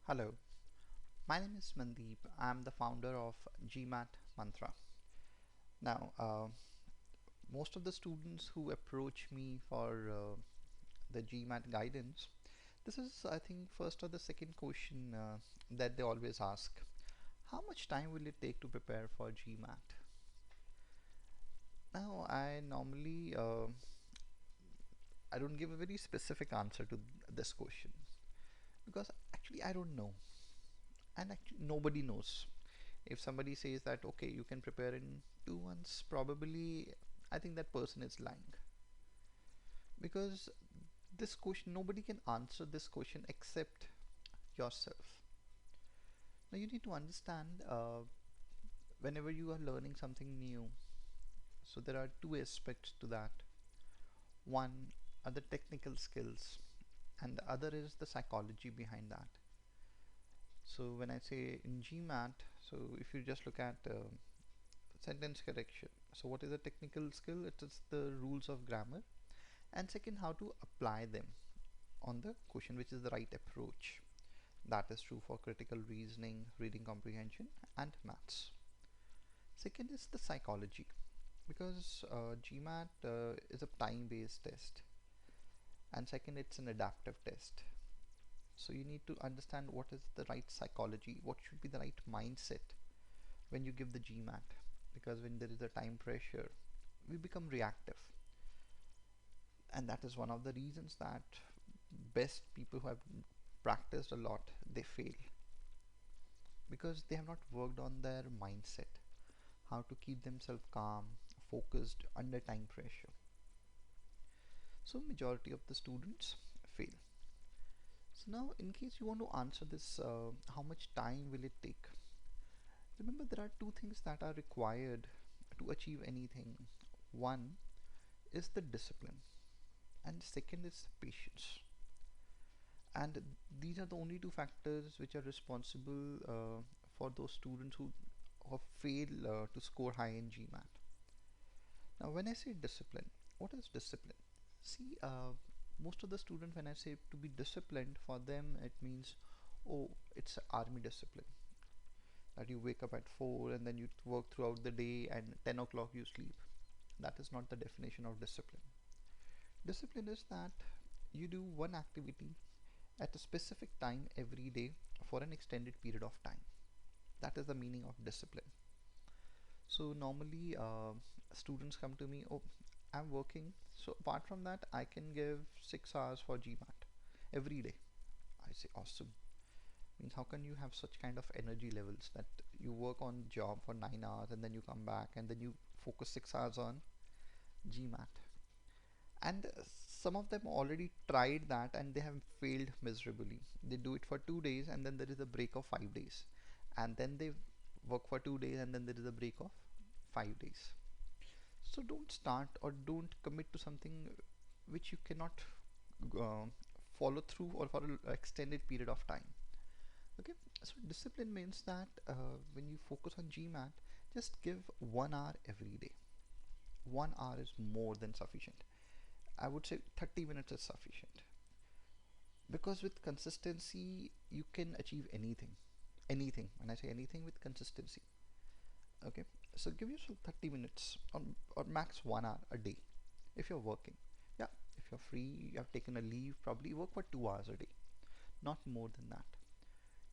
Hello, my name is Mandeep. I'm the founder of gmat Mantra. Now, most of the students who approach me for the gmat guidance, this is, I think, first or the second question that they always ask. How much time will it take to prepare for gmat? Now, I don't give a very specific answer to this question because actually I don't know, and actually nobody knows. If somebody says that okay, you can prepare in 2 months, probably I think that person is lying, because this question, nobody can answer this question except yourself. Now you need to understand, whenever you are learning something new, so there are two aspects to that. One are the technical skills, and the other is the psychology behind that. So when I say in gmat, so if you just look at sentence correction, so what is a technical skill? It is the rules of grammar, and second, how to apply them on the question, which is the right approach. That is true for critical reasoning, reading comprehension, and maths. Second is the psychology, because GMAT is a time-based test, and second, it's an adaptive test. So you need to understand what is the right psychology, what should be the right mindset when you give the GMAT, because when there is a time pressure, we become reactive, and that is one of the reasons that best people who have practiced a lot, they fail, because they have not worked on their mindset, how to keep themselves calm, focused under time pressure. So majority of the students fail. So now, in case you want to answer this, how much time will it take? Remember, there are two things that are required to achieve anything. One is the discipline, and second is patience. And these are the only two factors which are responsible for those students who fail to score high in GMAT. Now, when I say discipline, what is discipline? See, most of the students, when I say to be disciplined, for them it means, oh, it's army discipline. That you wake up at 4 and then you work throughout the day and 10 o'clock you sleep. That is not the definition of discipline. Discipline is that you do one activity at a specific time every day for an extended period of time. That is the meaning of discipline. So normally students come to me, oh, I'm working, so apart from that I can give 6 hours for GMAT every day. I say awesome. Means how can you have such kind of energy levels that you work on job for 9 hours and then you come back and then you focus 6 hours on GMAT? And some of them already tried that and they have failed miserably. They do it for 2 days and then there is a break of 5 days, and then they work for 2 days and then there is a break of 5 days. So don't start or don't commit to something which you cannot uh, follow through or for an extended period of time. Okay, so discipline means that when you focus on GMAT, just give 1 hour every day. 1 hour is more than sufficient. I would say 30 minutes is sufficient, because with consistency you can achieve anything. Anything, when I say anything, with consistency. Okay, so give yourself 30 minutes or max 1 hour a day if you're working. Yeah, if you're free, you have taken a leave, probably work for 2 hours a day, not more than that.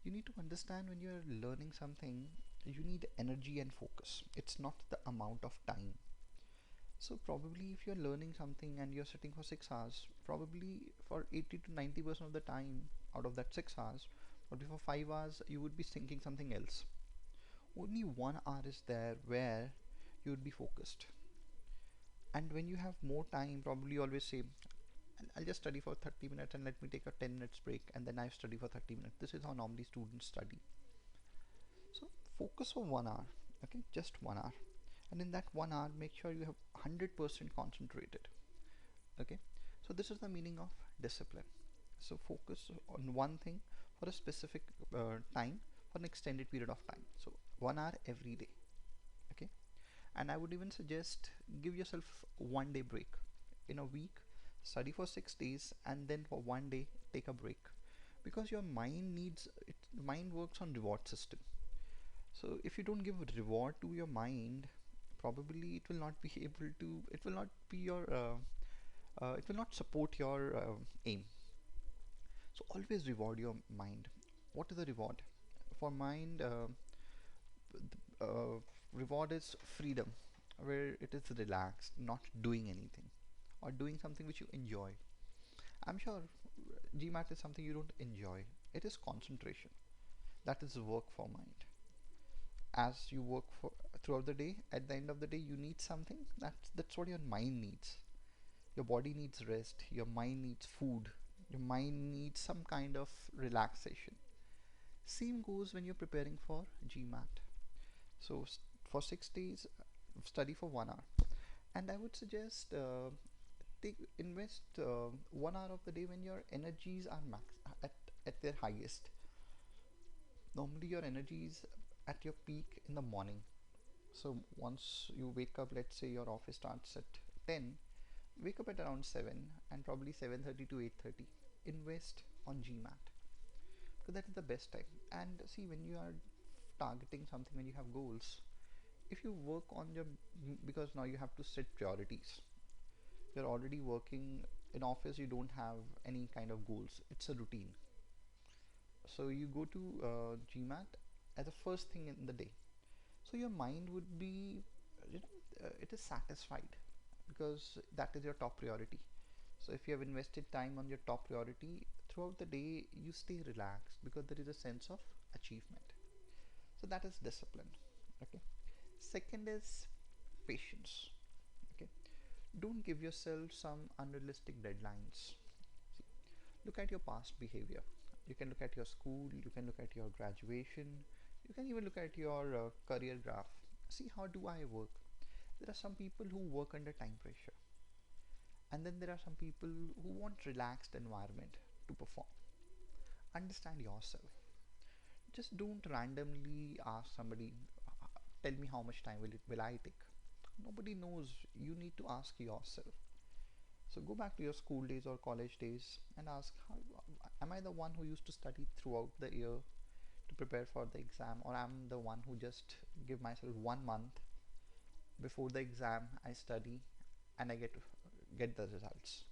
You need to understand, when you're learning something, you need energy and focus. It's not the amount of time. So probably if you're learning something and you're sitting for 6 hours, probably for 80 to 90% of the time out of that 6 hours, probably for 5 hours you would be thinking something else. Only 1 hour is there where you would be focused. And when you have more time, probably you always say, I'll just study for 30 minutes and let me take a 10 minutes break and then I study for 30 minutes. This is how normally students study. So focus for 1 hour, okay, just 1 hour. And in that 1 hour, make sure you have 100% concentrated. Okay, so this is the meaning of discipline. So focus on one thing for a specific time for an extended period of time. So 1 hour every day. Okay, and I would even suggest give yourself 1 day break in a week. Study for 6 days and then for 1 day take a break, because your mind needs it The mind works on reward system. So if you don't give a reward to your mind, probably it will not be able to. It will not be your. It will not support your aim. So always reward your mind. What is the reward? For mind, reward is freedom, where it is relaxed, not doing anything, or doing something which you enjoy. I'm sure GMAT is something you don't enjoy. It is concentration. That is work for mind. As you work for throughout the day, at the end of the day, you need something. That's what your mind needs. Your body needs rest. Your mind needs food. Your mind needs some kind of relaxation. Same goes when you're preparing for GMAT. So for 6 days, study for 1 hour, and I would suggest take invest 1 hour of the day when your energies are max at at their highest. Normally, your energies at your peak in the morning. So once you wake up, let's say your office starts at 10, wake up at around 7 and probably 7:30 to 8:30. Invest on GMAT because that is the best time. And see, when you are targeting something, when you have goals, if you work on your, because now you have to set priorities. You're already working in office, you don't have any kind of goals. It's a routine. So you go to GMAT as the first thing in the day. So your mind would be, it is satisfied because that is your top priority. So if you have invested time on your top priority throughout the day, you stay relaxed because there is a sense of achievement. So that is discipline. Okay. Second is patience. Okay. Don't give yourself some unrealistic deadlines. See, look at your past behavior. You can look at your school, you can look at your graduation, you can even look at your career graph. See, how do I work? There are some people who work under time pressure, and then there are some people who want relaxed environment to perform. Understand yourself. Just don't randomly ask somebody, tell me how much time will I take. Nobody knows. You need to ask yourself. So go back to your school days or college days and ask, how, am I the one who used to study throughout the year to prepare for the exam, or I'm the one who just give myself 1 month before the exam I study and I get the results.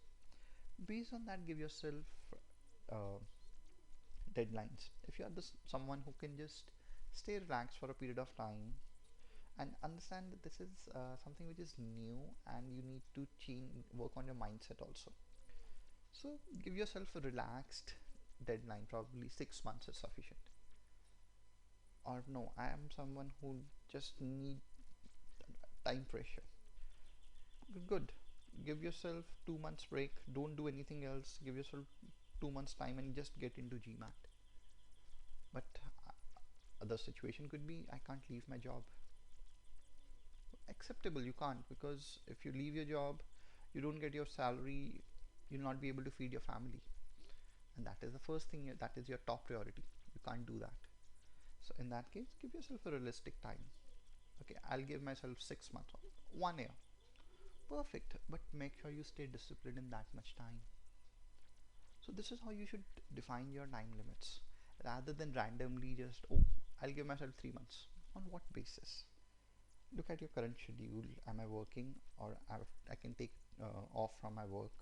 Based on that, give yourself uh, deadlines. If you are this someone who can just stay relaxed for a period of time and understand that this is something which is new and you need to change, work on your mindset also. So give yourself a relaxed deadline, probably 6 months is sufficient. Or no, I am someone who just need time pressure. Good. Give yourself 2 months break. Don't do anything else. Give yourself 2 months time and just get into GMAT. But other situation could be I can't leave my job. Acceptable, you can't, because if you leave your job, you don't get your salary, you'll not be able to feed your family, and that is the first thing, that is your top priority. You can't do that. So in that case, give yourself a realistic time. Okay, I'll give myself 6 months, 1 year. Perfect, but make sure you stay disciplined in that much time. So this is how you should define your time limits, rather than randomly just, oh, I'll give myself 3 months. On what basis? Look at your current schedule. Am I working, or I can take off from my work?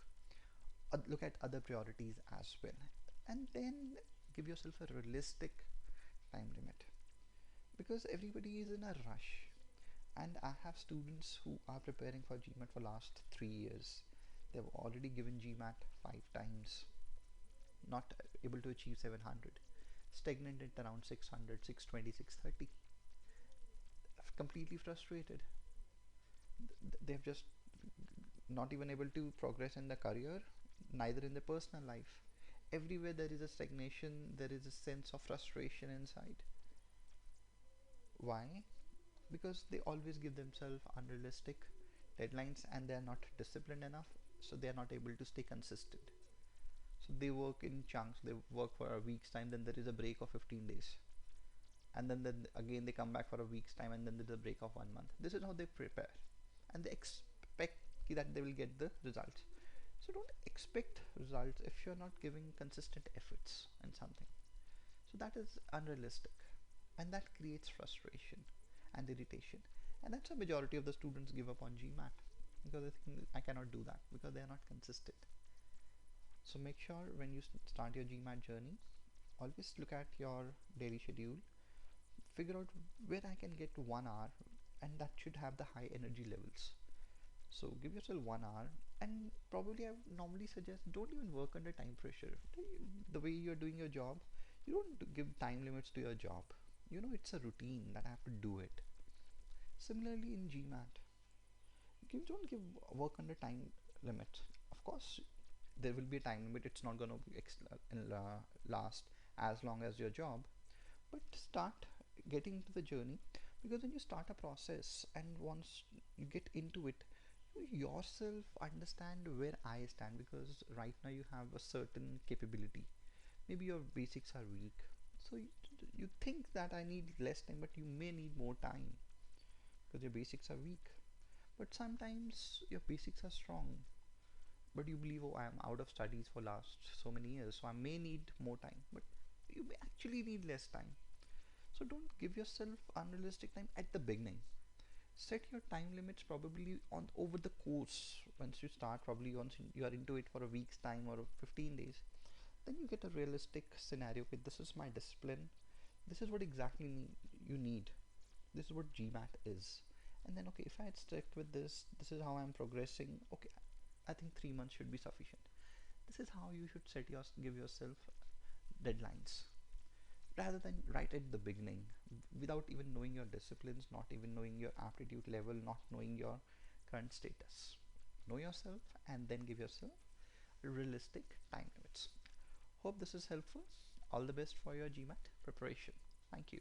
Look at other priorities as well, and then give yourself a realistic time limit, because everybody is in a rush. And I have students who are preparing for GMAT for last 3 years. They've already given GMAT 5 times, not able to achieve 700, stagnant at around 600, 620, 630. Completely frustrated. They've just not even able to progress in the career, neither in the personal life. Everywhere there is a stagnation, there is a sense of frustration inside. Why? Because they always give themselves unrealistic deadlines and they are not disciplined enough, so they are not able to stay consistent. So they work in chunks, they work for a week's time, then there is a break of 15 days, and then again they come back for a week's time, and then there's a break of 1 month. This is how they prepare, and they expect that they will get the results. So don't expect results if you're not giving consistent efforts in something. So that is unrealistic, and that creates frustration and irritation, and that's a majority of the students give up on GMAT because they think I cannot do that because they are not consistent. So make sure when you start your GMAT journey, always look at your daily schedule, figure out where I can get 1 hour, and that should have the high energy levels. So give yourself 1 hour, and probably I would normally suggest don't even work under time pressure. The way you're doing your job, you don't give time limits to your job. You know it's a routine that I have to do it. Similarly in GMAT, don't give work under time limit. Of course, there will be a time limit. It's not going to last as long as your job, but start getting into the journey, because when you start a process and once you get into it, you yourself understand where I stand, because right now you have a certain capability. Maybe your basics are weak, so you think that I need less time, but you may need more time because your basics are weak. But sometimes your basics are strong, but you believe, oh, I am out of studies for last so many years, so I may need more time, but you may actually need less time. So don't give yourself unrealistic time at the beginning. Set your time limits probably on over the course. Once you start, probably once you are into it for a week's time or 15 days, then you get a realistic scenario. Okay, this is my discipline, this is what exactly you need, this is what GMAT is. And then, okay, if I had stuck with this, this is how I'm progressing. Okay, I think 3 months should be sufficient. This is how you should give yourself deadlines, rather than right at the beginning, without even knowing your disciplines, not even knowing your aptitude level, not knowing your current status. Know yourself and then give yourself realistic time limits. Hope this is helpful. All the best for your GMAT preparation. Thank you.